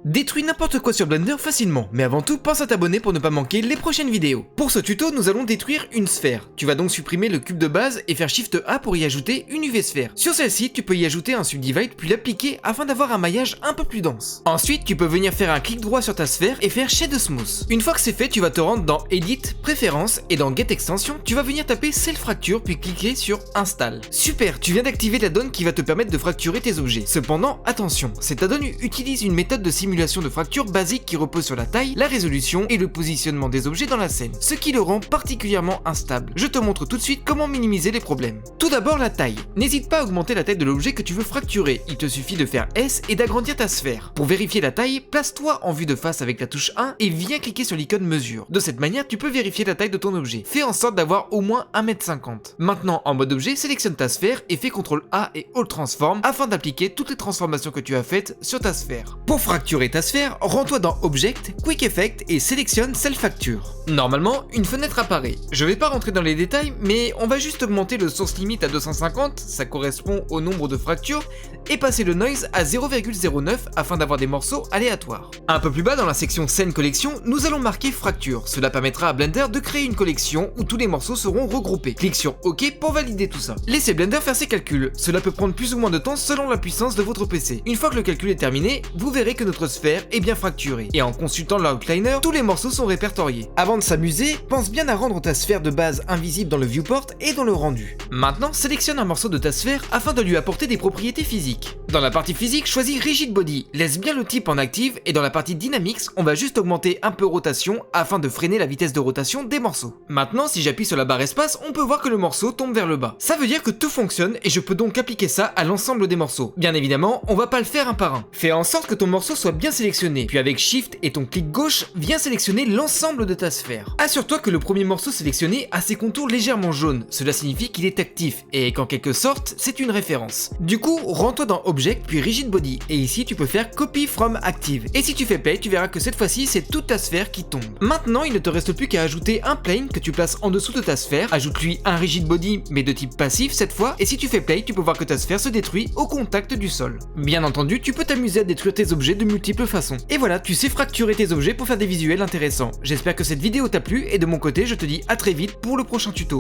Détruis n'importe quoi sur Blender facilement, mais avant tout pense à t'abonner pour ne pas manquer les prochaines vidéos. Pour ce tuto, nous allons détruire une sphère. Tu vas donc supprimer le cube de base et faire Shift A pour y ajouter une UV sphère. Sur celle-ci, tu peux y ajouter un Subdivide puis l'appliquer afin d'avoir un maillage un peu plus dense. Ensuite, tu peux venir faire un clic droit sur ta sphère et faire Shade Smooth. Une fois que c'est fait, tu vas te rendre dans Edit, Préférences et dans Get Extension, tu vas venir taper Self Fracture puis cliquer sur Install. Super, tu viens d'activer l'add-on qui va te permettre de fracturer tes objets. Cependant, attention, cet add-on utilise une méthode de simulation de fracture basique qui repose sur la taille, la résolution et le positionnement des objets dans la scène, ce qui le rend particulièrement instable. Je te montre tout de suite comment minimiser les problèmes. Tout d'abord la taille. N'hésite pas à augmenter la taille de l'objet que tu veux fracturer, il te suffit de faire S et d'agrandir ta sphère. Pour vérifier la taille, place-toi en vue de face avec la touche 1 et viens cliquer sur l'icône mesure. De cette manière, tu peux vérifier la taille de ton objet. Fais en sorte d'avoir au moins 1,50 m. Maintenant, en mode objet, sélectionne ta sphère et fais CTRL A et Alt Transform afin d'appliquer toutes les transformations que tu as faites sur ta sphère. Pour fracturer ta sphère, rends-toi dans Object, Quick Effect et sélectionne Self Fracture. Normalement, une fenêtre apparaît. Je vais pas rentrer dans les détails, mais on va juste augmenter le source limit à 250, ça correspond au nombre de fractures, et passer le noise à 0,09 afin d'avoir des morceaux aléatoires. Un peu plus bas dans la section Scène Collection, nous allons marquer Fracture. Cela permettra à Blender de créer une collection où tous les morceaux seront regroupés. Clique sur OK pour valider tout ça. Laissez Blender faire ses calculs. Cela peut prendre plus ou moins de temps selon la puissance de votre PC. Une fois que le calcul est terminé, vous verrez que notre sphère est bien fracturée. Et en consultant l'outliner, tous les morceaux sont répertoriés. Avant de s'amuser, pense bien à rendre ta sphère de base invisible dans le viewport et dans le rendu. Maintenant, sélectionne un morceau de ta sphère afin de lui apporter des propriétés physiques. Dans la partie physique, choisis Rigid Body, laisse bien le type en active et dans la partie Dynamics, on va juste augmenter un peu rotation afin de freiner la vitesse de rotation des morceaux. Maintenant, si j'appuie sur la barre espace, on peut voir que le morceau tombe vers le bas. Ça veut dire que tout fonctionne et je peux donc appliquer ça à l'ensemble des morceaux. Bien évidemment, on va pas le faire un par un. Fais en sorte que ton morceau soit bien sélectionné, puis avec Shift et ton clic gauche, viens sélectionner l'ensemble de ta sphère. Assure-toi que le premier morceau sélectionné a ses contours légèrement jaunes, cela signifie qu'il est actif et qu'en quelque sorte, c'est une référence. Du coup, rends-toi dans Object puis Rigid Body et ici tu peux faire Copy from Active. Et si tu fais Play, tu verras que cette fois-ci c'est toute ta sphère qui tombe. Maintenant, il ne te reste plus qu'à ajouter un plane que tu places en dessous de ta sphère, ajoute-lui un Rigid Body mais de type passif cette fois, et si tu fais Play, tu peux voir que ta sphère se détruit au contact du sol. Bien entendu, tu peux t'amuser à détruire tes objets de multiples façons. Et voilà, tu sais fracturer tes objets pour faire des visuels intéressants. J'espère que cette vidéo t'a plu et de mon côté, je te dis à très vite pour le prochain tuto.